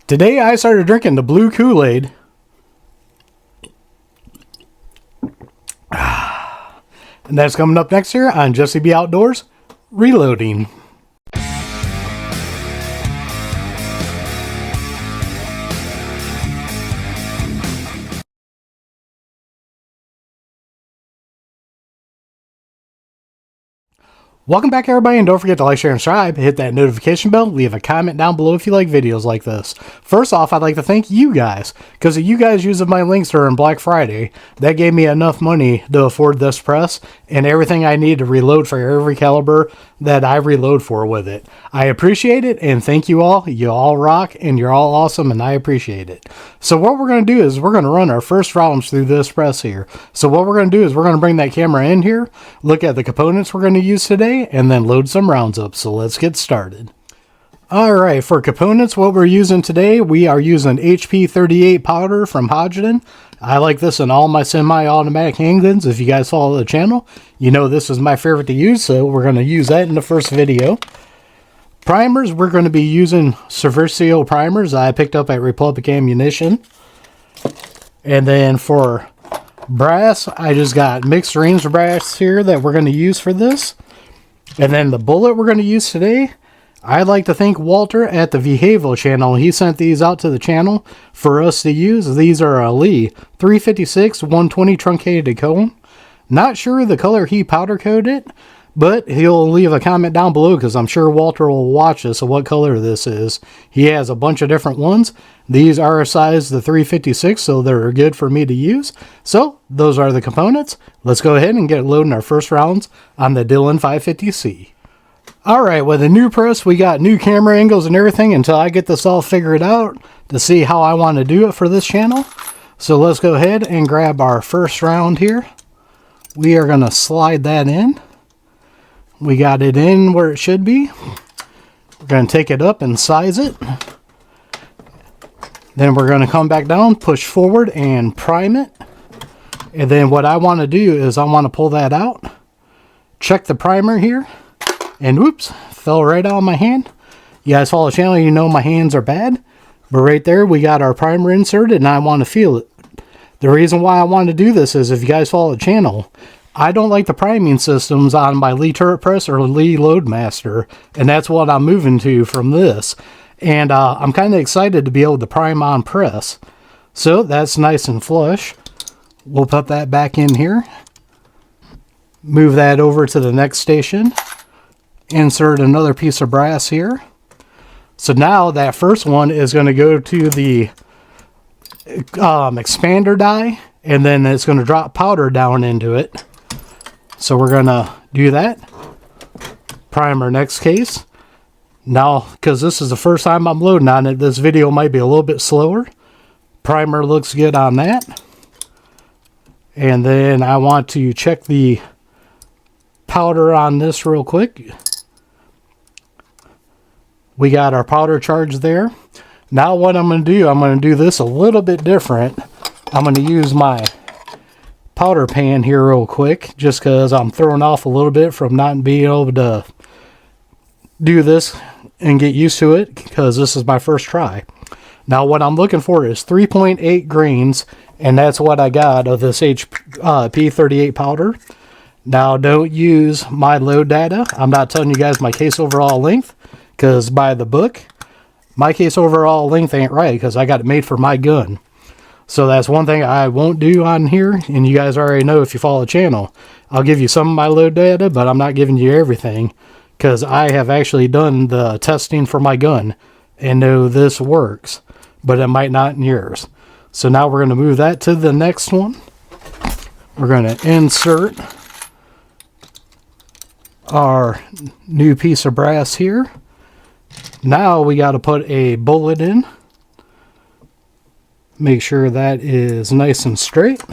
Today I started drinking the blue Kool-Aid. And that's coming up next here on Jesse B Outdoors Reloading. Welcome back, everybody, and don't forget to like, share, and subscribe. Hit that notification bell. Leave a comment down below if you like videos like this. First off, I'd like to thank you guys, because you guys using my links during Black Friday. That gave me enough money to afford this press and everything I need to reload for every caliber that I reload for with it. I appreciate it, and thank you all. You all rock, and you're all awesome, and I appreciate it. So what we're going to do is we're going to run our first rounds through this press here. So what we're going to do is we're going to bring that camera in here, look at the components we're going to use today, and then load some rounds up. So let's get started. Alright, for components, what we're using today, we are using HP 38 powder from Hodgdon. I like this in all my semi-automatic handguns. If you guys follow the channel, you know this is my favorite to use, so we're going to use that in the first video. Primers, we're going to be using TruthSocial primers I picked up at Republic Ammunition. And then for brass, I just got mixed range brass here that we're going to use for this. And then the bullet we're going to use today, I'd like to thank Walter at the Vihavo channel. He sent these out to the channel for us to use. These are a Lee 356 120 truncated cone. Not sure the color he powder coated it, but he'll leave a comment down below because I'm sure Walter will watch this of what color this is. He has a bunch of different ones. These are a size the 356, so they're good for me to use. So those are the components. Let's go ahead and get loading our first rounds on the Dillon 550C. Alright, with the new press, we got new camera angles and everything until I get this all figured out to see how I want to do it for this channel. So let's go ahead and grab our first round here. We are going to slide that in. We got it in where it should be. We're going to take it up and size it. Then we're going to come back down, push forward, and prime it. And then what I want to do is I want to pull that out. Check the primer here. And whoops, fell right out of my hand. You guys follow the channel, you know my hands are bad. But right there, we got our primer inserted, and I want to feel it. The reason why I want to do this is if you guys follow the channel, I don't like the priming systems on my Lee turret press or Lee Loadmaster. And that's what I'm moving to from this. And I'm kind of excited to be able to prime on press. So that's nice and flush. We'll put that back in here. Move that over to the next station. Insert another piece of brass here. So now that first one is going to go to the expander die, and then it's going to drop powder down into it. So we're going to do that. Prime our next case. Now, because this is the first time I'm loading on it, this video might be a little bit slower. Primer looks good on that. And then I want to check the powder on this real quick. We got our powder charge there. Now what I'm going to do this a little bit different. I'm going to use my powder pan here real quick, just because I'm throwing off a little bit from not being able to do this and get used to it, because this is my first try. Now what I'm looking for is 3.8 grains, and that's what I got of this HP 38 powder. Now don't use my load data. I'm not telling you guys my case overall length, because by the book, my case overall length ain't right, because I got it made for my gun. So that's one thing I won't do on here, and you guys already know if you follow the channel. I'll give you some of my load data, but I'm not giving you everything, because I have actually done the testing for my gun and know this works, but it might not in yours. So now we're going to move that to the next one. We're going to insert our new piece of brass here. Now we got to put a bullet in. Make sure that is nice and straight.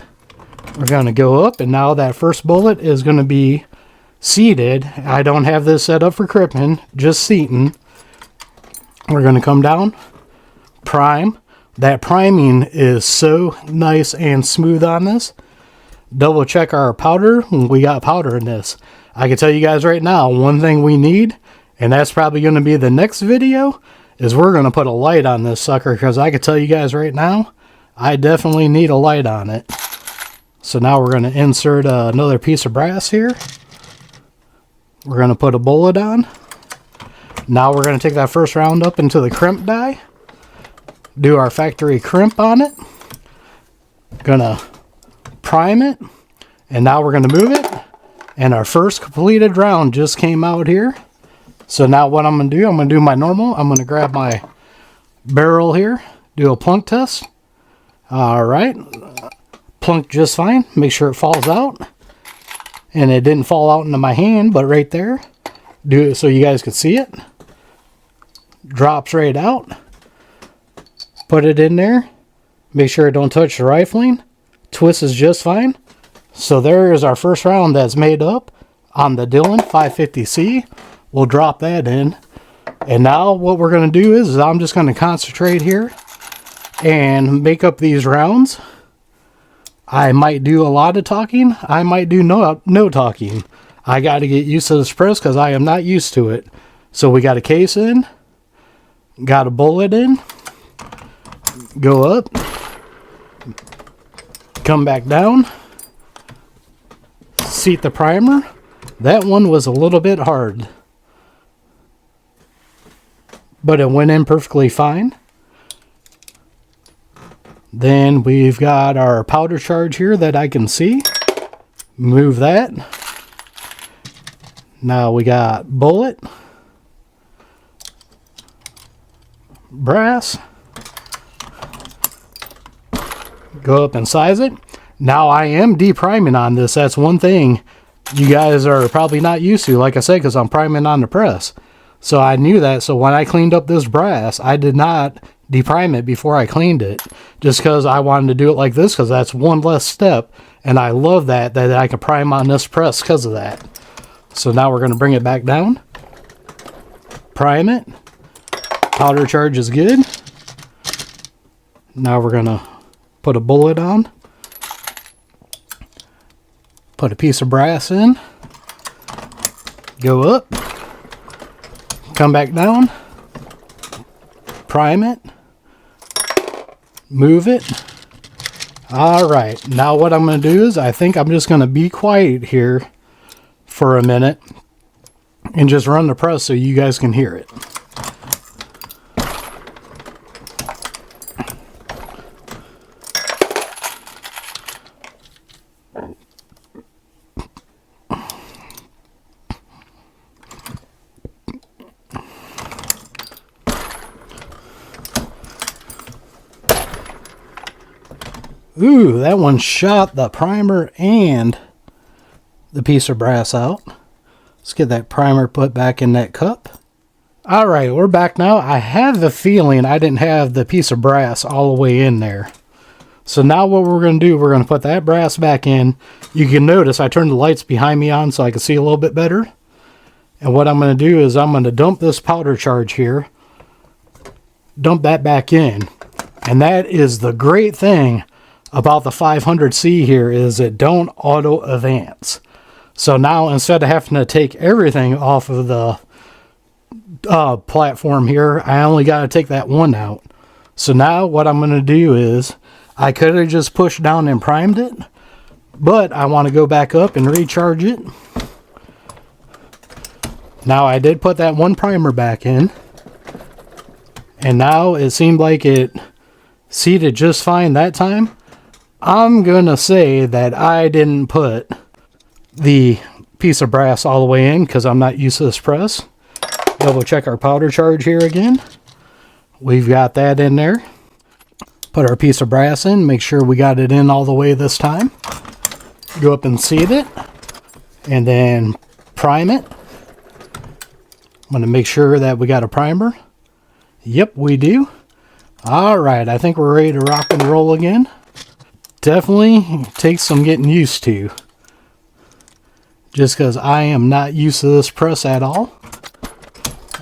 We're going to go up, and now that first bullet is going to be seated. I don't have this set up for cripping, just seating. We're going to come down, prime. That priming is so nice and smooth on this. Double check our powder. We got powder in this. I can tell you guys right now, one thing we need, and that's probably going to be the next video, is we're going to put a light on this sucker, because I can tell you guys right now, I definitely need a light on it. So now we're going to insert another piece of brass here. We're going to put a bullet on. Now we're going to take that first round up into the crimp die. Do our factory crimp on it. Gonna prime it. And now we're going to move it. And our first completed round just came out here. So now what I'm going to do, I'm going to do my normal. I'm going to grab my barrel here. Do a plunk test. Alright. Plunk just fine. Make sure it falls out. And it didn't fall out into my hand, but right there. Do it so you guys can see it. Drops right out. Put it in there. Make sure it don't touch the rifling. Twist is just fine. So there is our first round that's made up on the Dillon 550C. We'll drop that in. And now what we're going to do is I'm just going to concentrate here and make up these rounds. I might do a lot of talking. I might do no talking. I got to get used to this press because I am not used to it. So we got a case in. Got a bullet in. Go up. Come back down. Seat the primer. That one was a little bit hard, but it went in perfectly fine. Then we've got our powder charge here that I can see. Move that. Now we got bullet, brass. Go up and size it. Now I am depriming on this. That's one thing you guys are probably not used to, like I said, because I'm priming on the press. So I knew that. So when I cleaned up this brass, I did not deprime it before I cleaned it, just because I wanted to do it like this, because that's one less step. And I love that I can prime on this press because of that. So now we're going to bring it back down. Prime it. Powder charge is good. Now we're going to put a bullet on. Put a piece of brass in. Go up. Come back down. Prime it. Move it. Alright, now what I'm going to do is I think I'm just going to be quiet here for a minute and just run the press so you guys can hear it. Ooh, that one shot the primer and the piece of brass out. Let's get that primer put back in that cup. Alright, we're back now. I have the feeling I didn't have the piece of brass all the way in there. So now what we're going to do, we're going to put that brass back in. You can notice I turned the lights behind me on so I can see a little bit better. And what I'm going to do is I'm going to dump this powder charge here. Dump that back in. And that is the great thing about the 500C here, is it don't auto advance. So now instead of having to take everything off of the platform here, I only got to take that one out. So now what I'm going to do is I could have just pushed down and primed it, but I want to go back up and recharge it. Now I did put that one primer back in, and now it seemed like it seated just fine that time. I'm gonna say that I didn't put the piece of brass all the way in because I'm not used to this press. Double check our powder charge here again. We've got that in there. Put our piece of brass in, make sure we got it in all the way this time. Go up and seat it, and then prime it. I'm gonna make sure that we got a primer. Yep, we do. Alright, I think we're ready to rock and roll again. Definitely takes some getting used to, just because I am not used to this press at all.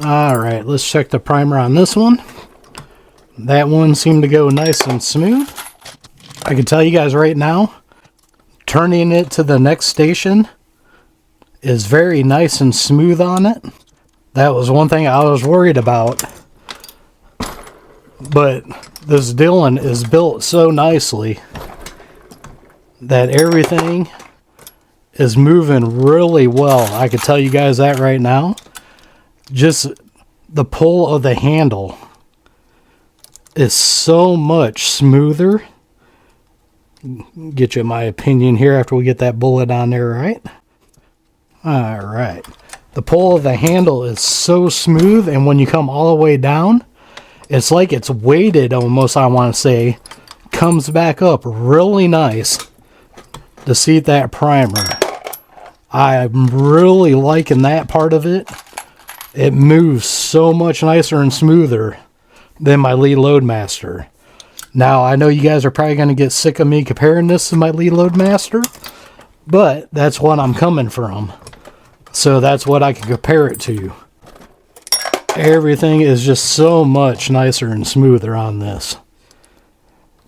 Alright, let's check the primer on this one. That one seemed to go nice and smooth. I can tell you guys right now, turning it to the next station is very nice and smooth on it. That was one thing I was worried about, But this Dillon is built so nicely that everything is moving really well. I can tell you guys that right now. Just the pull of the handle is so much smoother. Get you my opinion here after we get that bullet on there, right? Alright. The pull of the handle is so smooth, and when you come all the way down, it's like it's weighted almost, I want to say. Comes back up really nice to seat that primer. I'm really liking that part of it. It moves so much nicer and smoother than my Lee Loadmaster. Now, I know you guys are probably going to get sick of me comparing this to my Lee Loadmaster, but that's what I'm coming from. So that's what I can compare it to. Everything is just so much nicer and smoother on this.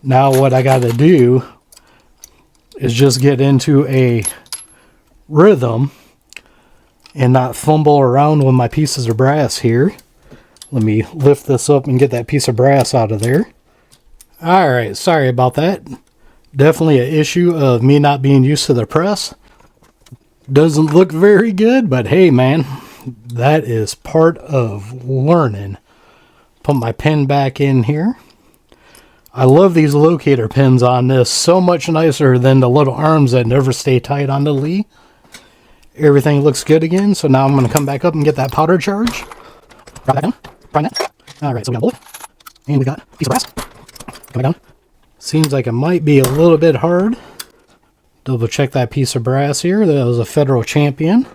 Now what I got to do is just get into a rhythm and not fumble around with my pieces of brass here. Let me lift this up and get that piece of brass out of there. Alright, sorry about that. Definitely an issue of me not being used to the press. Doesn't look very good, but hey man, that is part of learning. Put my pin back in here. I love these locator pins on this. So much nicer than the little arms that never stay tight on the Lee. Everything looks good again, so now I'm going to come back up and get that powder charge. Drop that down. Prime that. Alright, so we got a bullet. And we got a piece of brass. Come down. Seems like it might be a little bit hard. Double check that piece of brass here. That was a Federal Champion.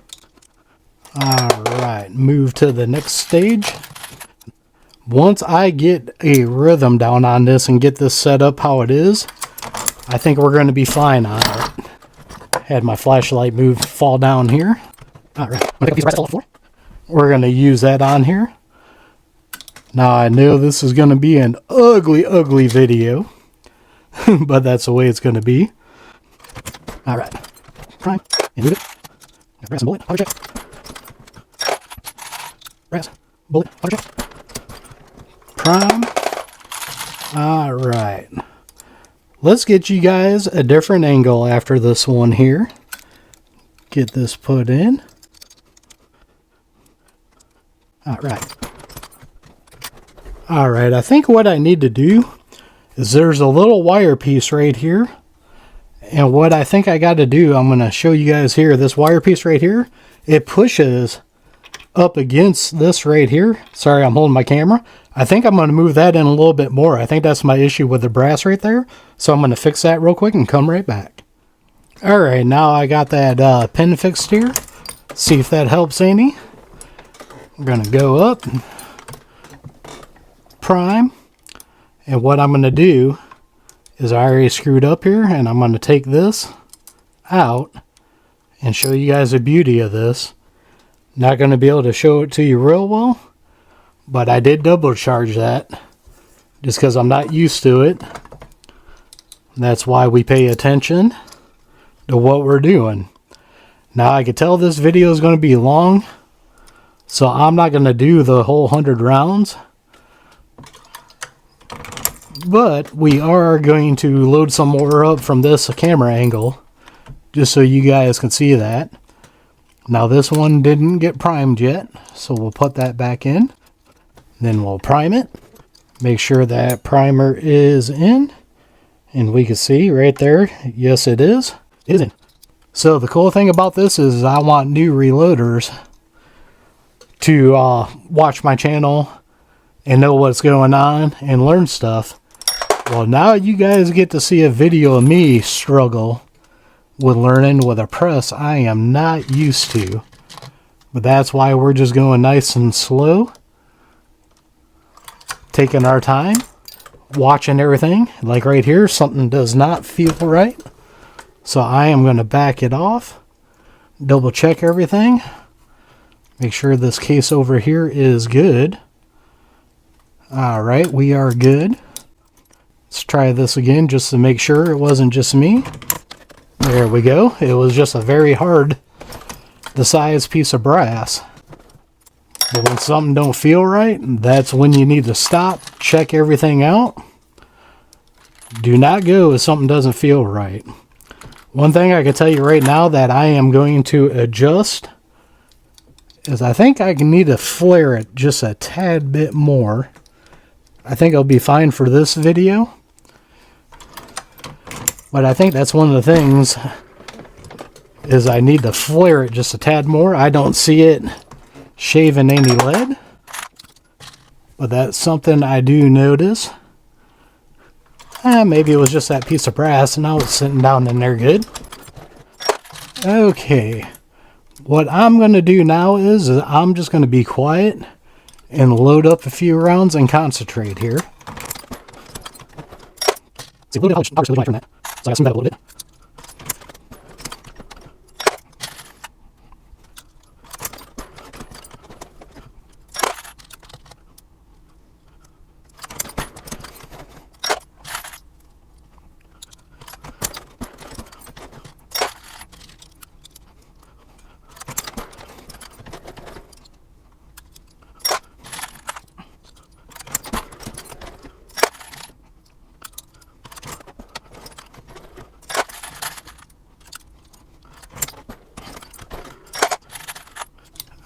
Alright, move to the next stage. Once I get a rhythm down on this and get this set up how it is, I think we're going to be fine on it. Had my flashlight fall down here. Alright, we're going to use that on here. Now I know this is going to be an ugly, ugly video, but that's the way it's going to be. Alright, prime, and move it. Brass and bullet, powder check. Brass, bullet, powder check. Prime. Alright. Let's get you guys a different angle after this one here. Get this put in. Alright. Alright, I think what I need to do is there's a little wire piece right here. And what I think I got to do, I'm going to show you guys here, this wire piece right here, it pushes up against this right here. Sorry, I'm holding my camera. I think I'm going to move that in a little bit more. I think that's my issue with the brass right there. So I'm going to fix that real quick and come right back. Alright, now I got that pin fixed here. See if that helps any. We're going to go up, prime, and what I'm going to do is I already screwed up here, and I'm going to take this out and show you guys the beauty of this. Not going to be able to show it to you real well, but I did double charge that just because I'm not used to it. That's why we pay attention to what we're doing. Now I can tell this video is going to be long, so I'm not going to do the whole 100 rounds. But we are going to load some more up from this camera angle, just so you guys can see that. Now this one didn't get primed yet, so we'll put that back in. Then we'll prime it. Make sure that primer is in. And we can see right there, yes it is. It is in. So the cool thing about this is I want new reloaders to watch my channel and know what's going on and learn stuff. Well, now you guys get to see a video of me struggle with learning with a press I am not used to. But that's why we're just going nice and slow. Taking our time. Watching everything. Like right here, something does not feel right. So I am going to back it off. Double check everything. Make sure this case over here is good. Alright, we are good. Let's try this again just to make sure it wasn't just me. There we go. It was just a very hard, the size piece of brass. But when something don't feel right, that's when you need to stop, check everything out. Do not go if something doesn't feel right. One thing I can tell you right now that I am going to adjust is I think I need to flare it just a tad bit more. I think it'll be fine for this video. But I think that's one of the things is I need to flare it just a tad more. I don't see it shaving any lead. But that's something I do notice. Maybe it was just that piece of brass and now it's sitting down in there good. Okay. What I'm going to do now is I'm just going to be quiet and load up a few rounds and concentrate here. See, a little bit how from that. So I got some that a little bit.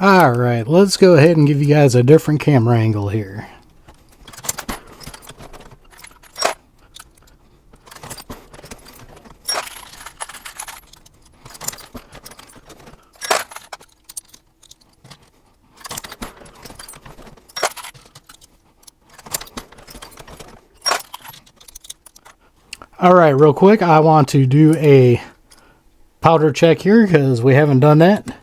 Alright, let's go ahead and give you guys a different camera angle here. Alright, real quick, I want to do a powder check here because we haven't done that.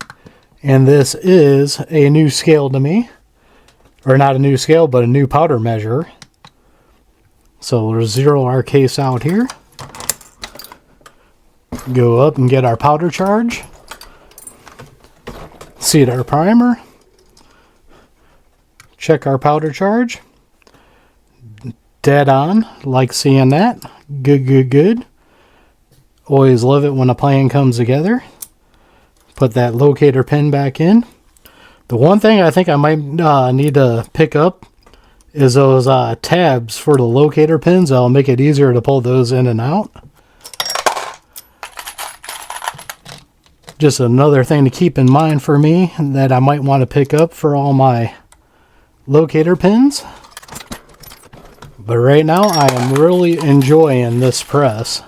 And this is a new scale to me. Or not a new scale, but a new powder measure. So we'll zero our case out here. Go up and get our powder charge. Seat our primer. Check our powder charge. Dead on. Like seeing that. Good, good, good. Always love it when a plan comes together. Put that locator pin back in. The one thing I think I might need to pick up is those tabs for the locator pins. That'll make it easier to pull those in and out. Just another thing to keep in mind for me that I might want to pick up for all my locator pins. But right now I am really enjoying this press.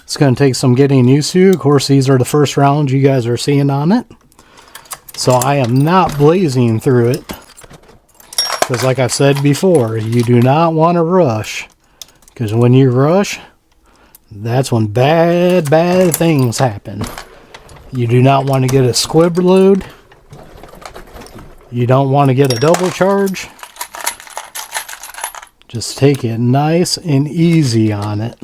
It's going to take some getting used to. Of course, these are the first rounds you guys are seeing on it. So I am not blazing through it. Because like I've said before, you do not want to rush. Because when you rush, that's when bad things happen. You do not want to get a squib load. You don't want to get a double charge. Just take it nice and easy on it.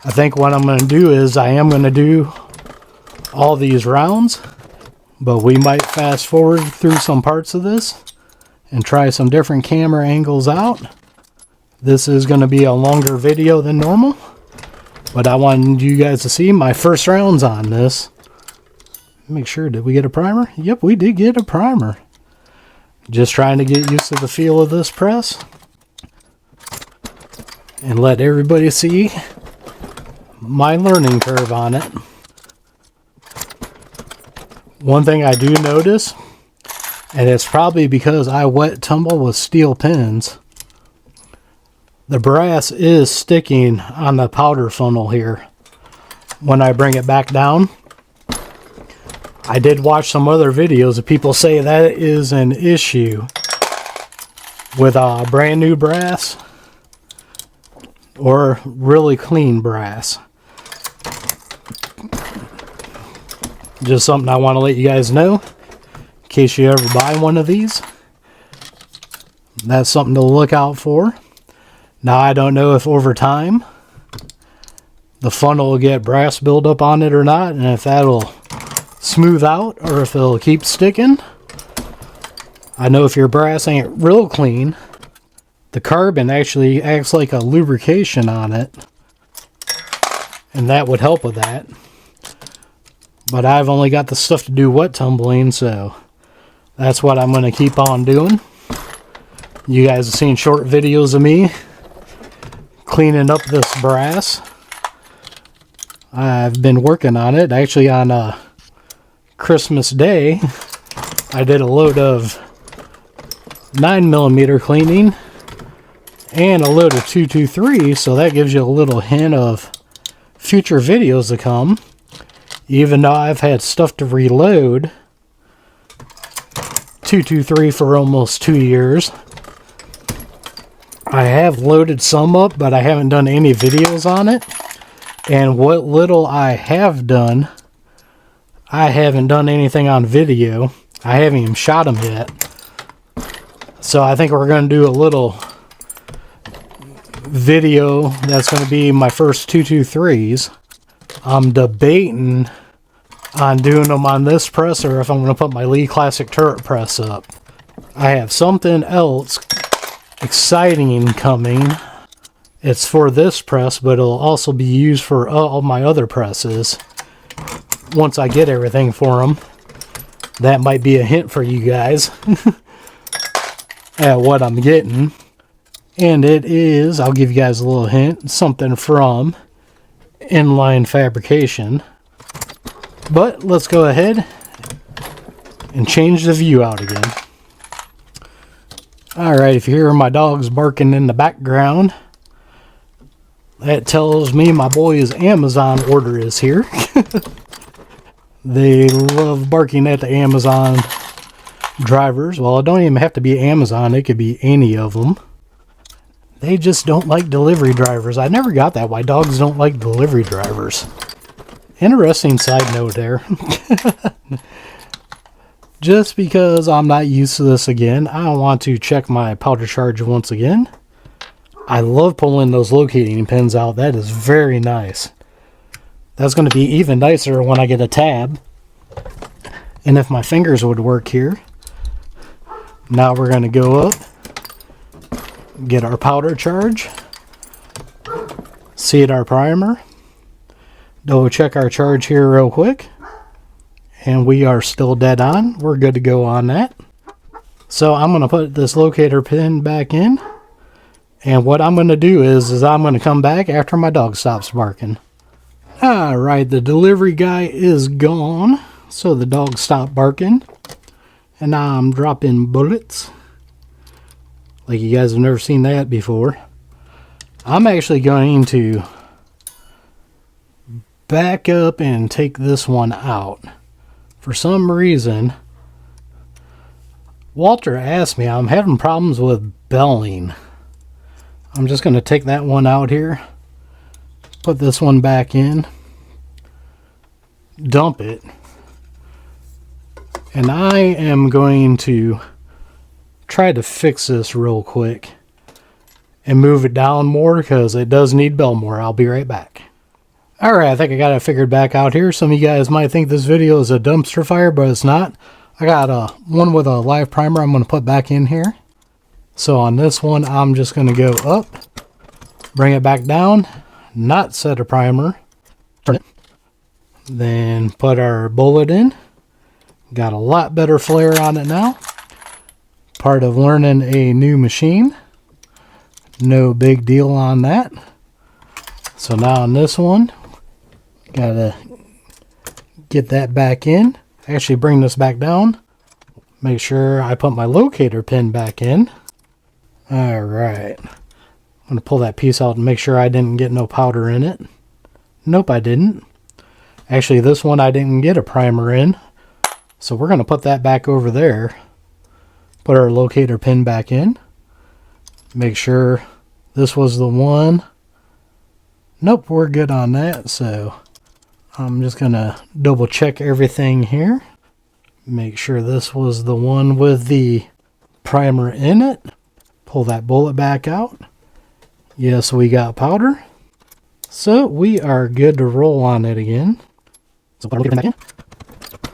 I think what I'm going to do is I am going to do all these rounds, but we might fast forward through some parts of this and try some different camera angles out. This is going to be a longer video than normal, but I wanted you guys to see my first rounds on this. Make sure, did we get a primer? Yep, we did get a primer. Just trying to get used to the feel of this press and let everybody see my learning curve on it. One thing I do notice, and it's probably because I wet tumble with steel pins, the brass is sticking on the powder funnel here when I bring it back down. I did watch some other videos of people say that is an issue with brand new brass or really clean brass. Just something I want to let you guys know in case you ever buy one of these. That's something to look out for. Now I don't know if over time the funnel will get brass buildup on it or not, and if that'll smooth out or if it'll keep sticking. I know if your brass ain't real clean, the carbon actually acts like a lubrication on it, and that would help with that. But I've only got the stuff to do wet tumbling, so that's what I'm going to keep on doing. You guys have seen short videos of me cleaning up this brass. I've been working on it. Actually, on Christmas Day, I did a load of 9mm cleaning and a load of 223, so that gives you a little hint of future videos to come. Even though I've had stuff to reload 223 for almost 2 years, I have loaded some up, but I haven't done any videos on it. And what little I have done, I haven't done anything on video. I haven't even shot them yet. So I think we're going to do a little video that's going to be my first 223s. I'm debating on doing them on this press or if I'm going to put my Lee Classic turret press up. I have something else exciting coming. It's for this press, but it'll also be used for all my other presses once I get everything for them. That might be a hint for you guys at what I'm getting. And it is, I'll give you guys a little hint, something from Inline Fabrication. But let's go ahead and change the view out again. Alright, if you hear my dogs barking in the background, that tells me my boy's Amazon order is here. They love barking at the Amazon drivers. Well, it don't even have to be Amazon. It could be any of them. They just don't like delivery drivers. I never got that, why dogs don't like delivery drivers. Interesting side note there. Just because I'm not used to this again, I want to check my powder charge once again. I love pulling those locating pins out. That is very nice. That's going to be even nicer when I get a tab. And if my fingers would work here. Now we're going to go up, get our powder charge, seat our primer, double check our charge here real quick. And we are still dead on. We're good to go on that. So I'm going to put this locator pin back in. And what I'm going to do is I'm going to come back after my dog stops barking. Alright, the delivery guy is gone. So the dog stopped barking. And now I'm dropping bullets. Like you guys have never seen that before. I'm actually going to back up and take this one out. For some reason, Walter asked me, I'm having problems with belling. I'm just going to take that one out here, put this one back in, dump it, and I am going to try to fix this real quick and move it down more because it does need bell more. I'll be right back. Alright, I think I got it figured back out here. Some of you guys might think this video is a dumpster fire, but it's not. I got one with a live primer I'm going to put back in here. So on this one, I'm just going to go up, bring it back down, not set a primer, turn it, then put our bullet in. Got a lot better flare on it now. Part of learning a new machine. No big deal on that. So now on this one, gotta get that back in. Actually bring this back down. Make sure I put my locator pin back in. Alright. I'm gonna pull that piece out and make sure I didn't get no powder in it. Nope, I didn't. Actually, this one I didn't get a primer in. So we're gonna put that back over there. Put our locator pin back in. Make sure this was the one. Nope, we're good on that. So I'm just gonna double check everything here. Make sure this was the one with the primer in it. Pull that bullet back out. Yes, we got powder. So we are good to roll on it again. So put our locator back in.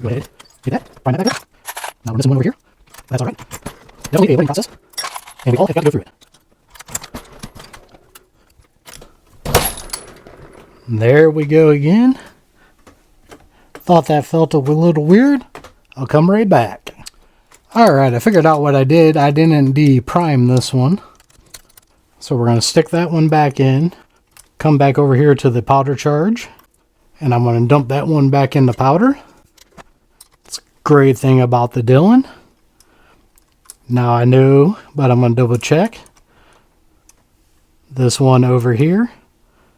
Go ahead, get that, prime that back there. Now we're missing one over here. That's alright. Definitely a learning process. And we all have got to go through it. There we go again. Thought that felt a little weird. I'll come right back. Alright, I figured out what I did. I didn't de-prime this one. So we're going to stick that one back in. Come back over here to the powder charge. And I'm going to dump that one back in the powder. It's a great thing about the Dillon. Now I know, but I'm going to double check. This one over here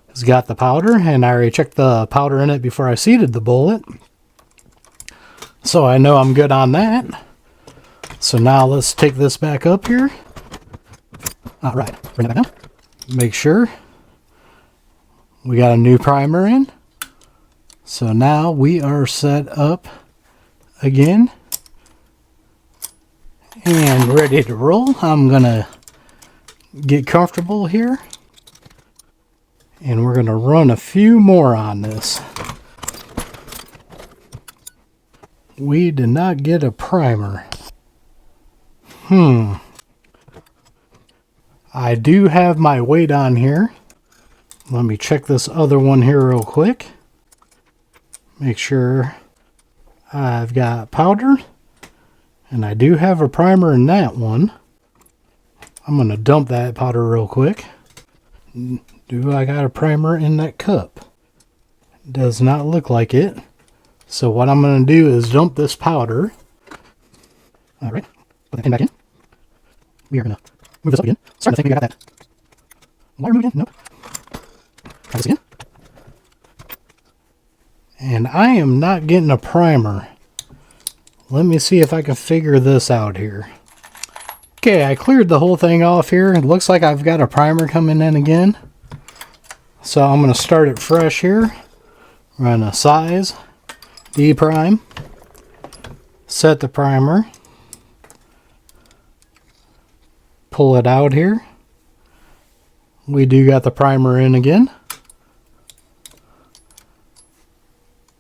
has got the powder, and I already checked the powder in it before I seated the bullet. So I know I'm good on that. So now let's take this back up here. Alright, bring it back down. Make sure we got a new primer in. So now we are set up again and ready to roll. I'm gonna get comfortable here, and we're gonna run a few more on this. We did not get a primer. I do have my weight on here. Let me check this other one here real quick. Make sure I've got powder. And I do have a primer in that one. I'm going to dump that powder real quick. Do I got a primer in that cup? Does not look like it. So what I'm going to do is dump this powder. Alright, put that pin back in. We are going to move this up again. Starting to think we got that. Wire move again? Nope. Try this again. And I am not getting a primer. Let me see if I can figure this out here. Okay, I cleared the whole thing off here. It looks like I've got a primer coming in again. So I'm going to start it fresh here. Run a size, D-prime, set the primer, pull it out here. We do got the primer in again.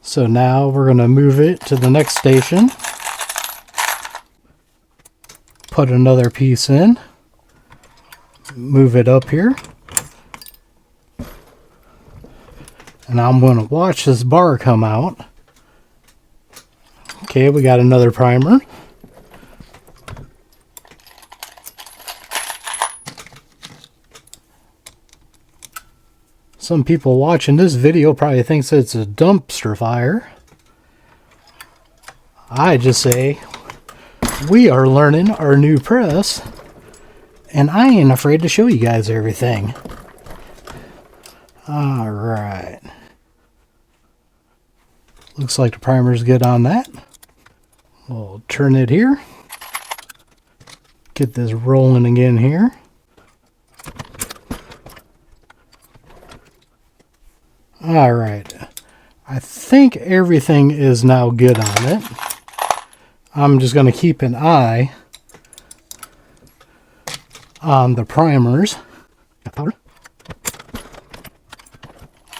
So now we're going to move it to the next station. Put another piece in. Move it up here. And I'm going to watch this bar come out. Okay, we got another primer. Some people watching this video probably thinks it's a dumpster fire. I just say, we are learning our new press, and I ain't afraid to show you guys everything. Alright. Looks like the primer's good on that. We'll turn it here. Get this rolling again here. Alright. I think everything is now good on it. I'm just going to keep an eye on the primers. Powder.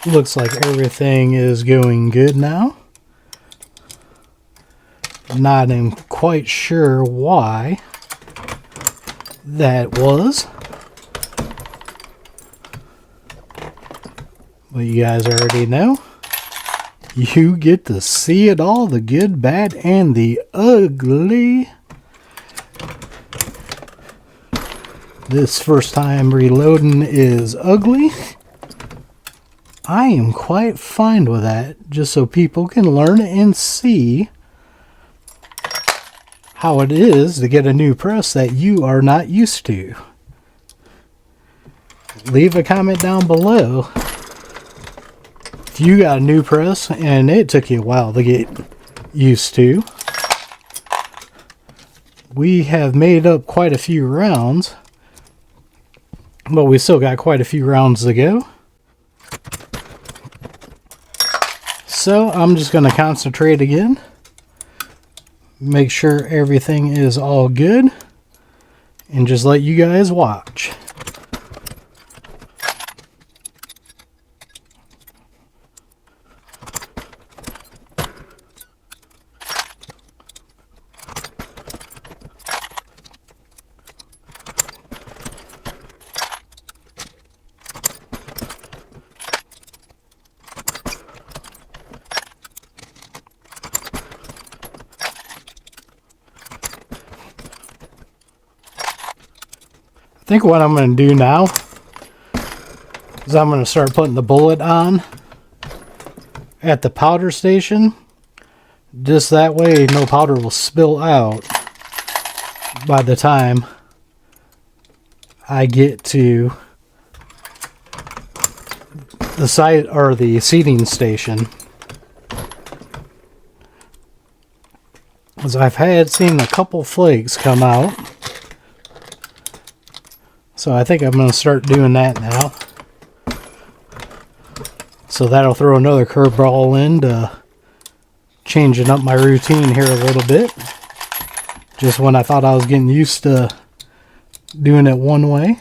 Looks like everything is going good now. Not even quite sure why that was. But you guys already know. You get to see it all, the good, bad, and the ugly. This first time reloading is ugly. I am quite fine with that, just so people can learn and see how it is to get a new press that you are not used to. Leave a comment down below if you got a new press and it took you a while to get used to. We have made up quite a few rounds, but we still got quite a few rounds to go. So I'm just going to concentrate again. Make sure everything is all good. And just let you guys watch. think what I'm going to do now is I'm going to start putting the bullet on at the powder station. Just that way no powder will spill out by the time I get to the site or the seating station. As I've seen a couple flakes come out. So I think I'm going to start doing that now. So that'll throw another curveball in to changing up my routine here a little bit. Just when I thought I was getting used to doing it one way,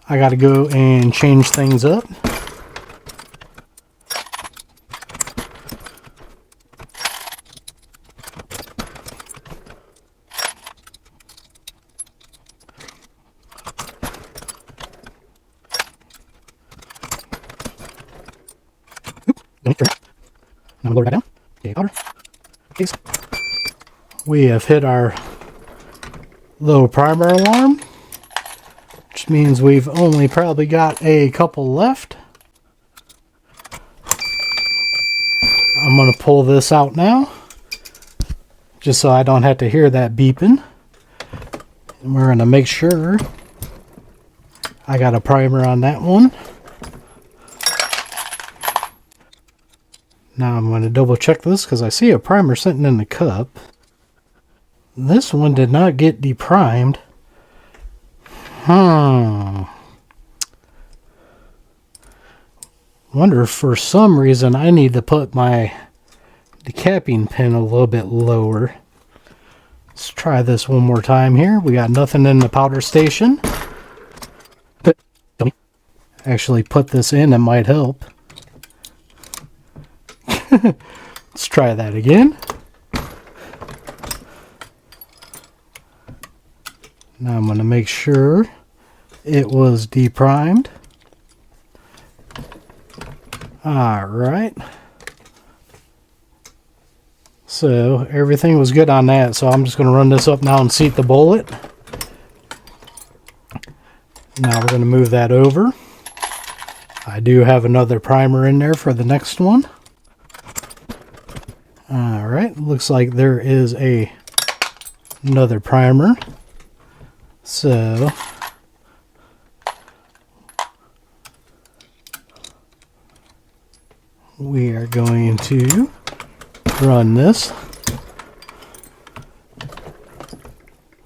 I got to go and change things up. Now lower it back down. Okay, powder. Case. We have hit our low primer alarm, which means we've only probably got a couple left. I'm going to pull this out now, just so I don't have to hear that beeping. And we're going to make sure I got a primer on that one. Now I'm going to double check this because I see a primer sitting in the cup. This one did not get deprimed. Wonder if for some reason I need to put my decapping pin a little bit lower. Let's try this one more time here. We got nothing in the powder station. Actually put this in, it might help. Let's try that again. Now I'm going to make sure it was deprimed. Alright. So everything was good on that, so I'm just going to run this up now and seat the bullet. Now we're going to move that over. I do have another primer in there for the next one. Alright, looks like there is another primer. So we are going to run this,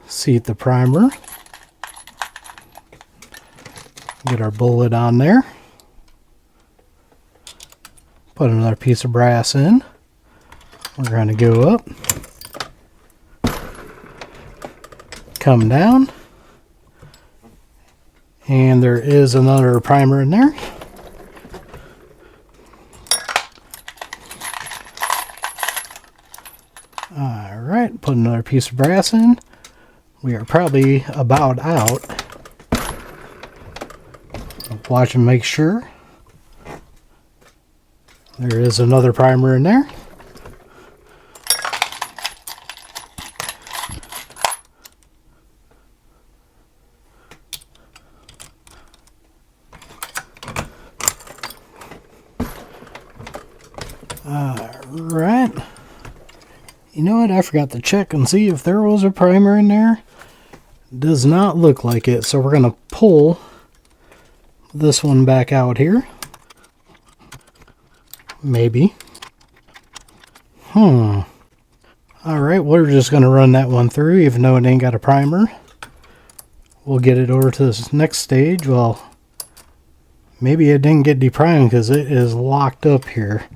seat the primer, get our bullet on there, put another piece of brass in. We're going to go up, come down, and there is another primer in there. Alright, put another piece of brass in. We are probably about out. Watch and make sure. There is another primer in there. Alright. You know what? I forgot to check and see if there was a primer in there. Does not look like it, so we're going to pull this one back out here. Maybe. Alright, we're just going to run that one through, even though it ain't got a primer. We'll get it over to this next stage. Well, maybe it didn't get deprimed because it is locked up here.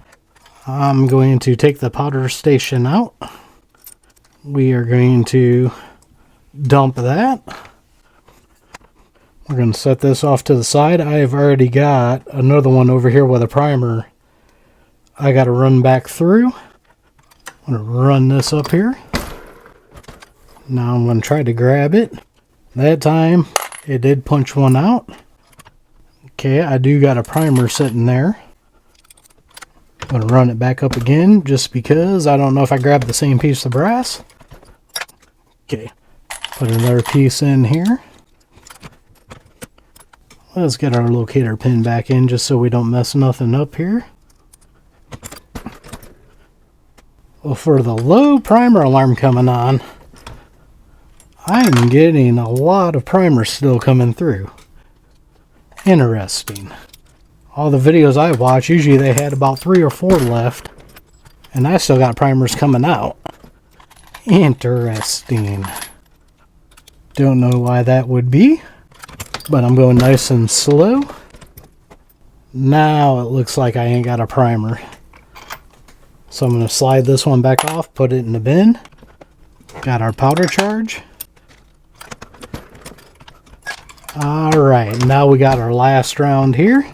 I'm going to take the powder station out. We are going to dump that. We're going to set this off to the side. I have already got another one over here with a primer I got to run back through. I'm going to run this up here. Now I'm going to try to grab it. That time it did punch one out. Okay, I do got a primer sitting there. I'm going to run it back up again just because I don't know if I grabbed the same piece of brass. Okay, Put another piece in here. Let's get our locator pin back in just so we don't mess nothing up here. Well, for the low primer alarm coming on, I'm getting a lot of primer still coming through. Interesting. All the videos I watch, usually they had about 3 or 4 left, and I still got primers coming out. Interesting. Don't know why that would be, but I'm going nice and slow. Now it looks like I ain't got a primer. So I'm going to slide this one back off, put it in the bin. Got our powder charge. Alright, now we got our last round here.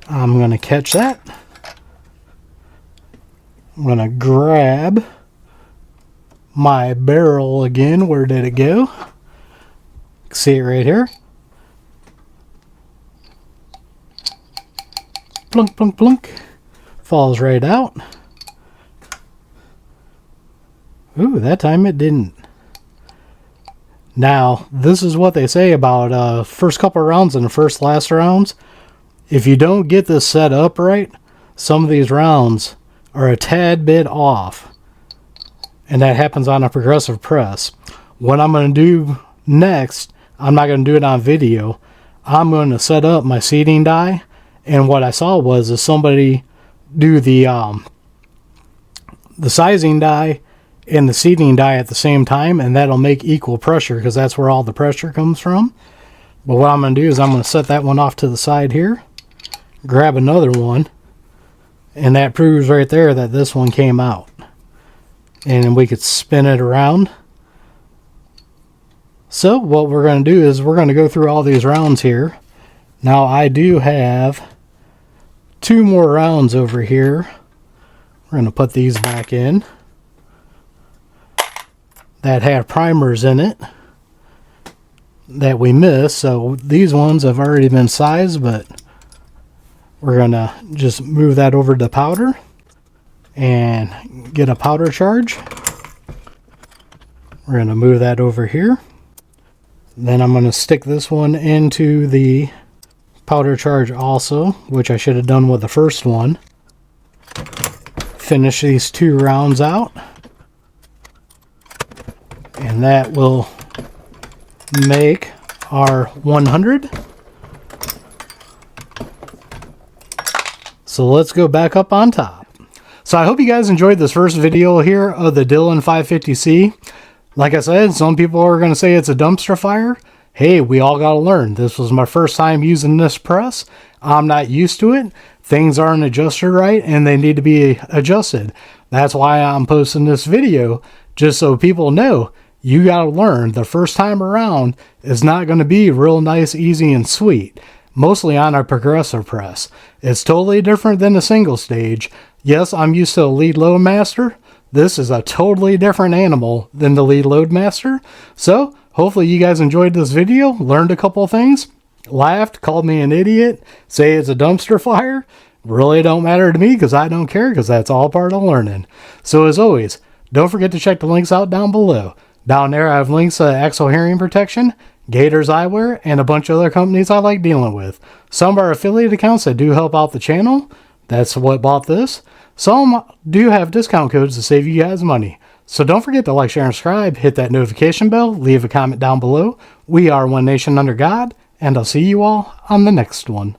I'm going to catch that. I'm going to grab my barrel again. Where did it go? See it right here. Plunk, plunk, plunk. Falls right out. Ooh, that time it didn't. Now, this is what they say about first couple of rounds and the first last rounds. If you don't get this set up right, some of these rounds are a tad bit off. And that happens on a progressive press. What I'm going to do next, I'm not going to do it on video. I'm going to set up my seating die. And what I saw was is somebody do the sizing die and the seating die at the same time, and that'll make equal pressure because that's where all the pressure comes from. But what I'm going to do is I'm going to set that one off to the side here, grab another one, and that proves right there that this one came out. And we could spin it around. So what we're going to do is we're going to go through all these rounds here. Now I do have 2 more rounds over here. We're going to put these back in that have primers in it that we missed. So these ones have already been sized, but we're going to just move that over to powder and get a powder charge. We're going to move that over here. Then I'm going to stick this one into the powder charge also, which I should have done with the first one. Finish these 2 rounds out. And that will make our 100. So let's go back up on top. So I hope you guys enjoyed this first video here of the Dillon 550C. Like I said, some people are going to say it's a dumpster fire. Hey, we all got to learn. This was my first time using this press. I'm not used to it. Things aren't adjusted right and they need to be adjusted. That's why I'm posting this video, just so people know you got to learn. The first time around is not going to be real nice, easy, and sweet. Mostly on a progressive press. It's totally different than a single stage. Yes, I'm used to a lead loadmaster. This is a totally different animal than the lead loadmaster. So hopefully you guys enjoyed this video, learned a couple things, laughed, called me an idiot, say it's a dumpster fire. Really don't matter to me because I don't care, because that's all part of learning. So as always, don't forget to check the links out down below. Down there I have links to Axle Hearing Protection, Gators Eyewear, and a bunch of other companies I like dealing with. Some are affiliate accounts that do help out the channel. That's what bought this. Some do have discount codes to save you guys money. So don't forget to like, share, and subscribe. Hit that notification bell. Leave a comment down below. We are one nation under God, and I'll see you all on the next one.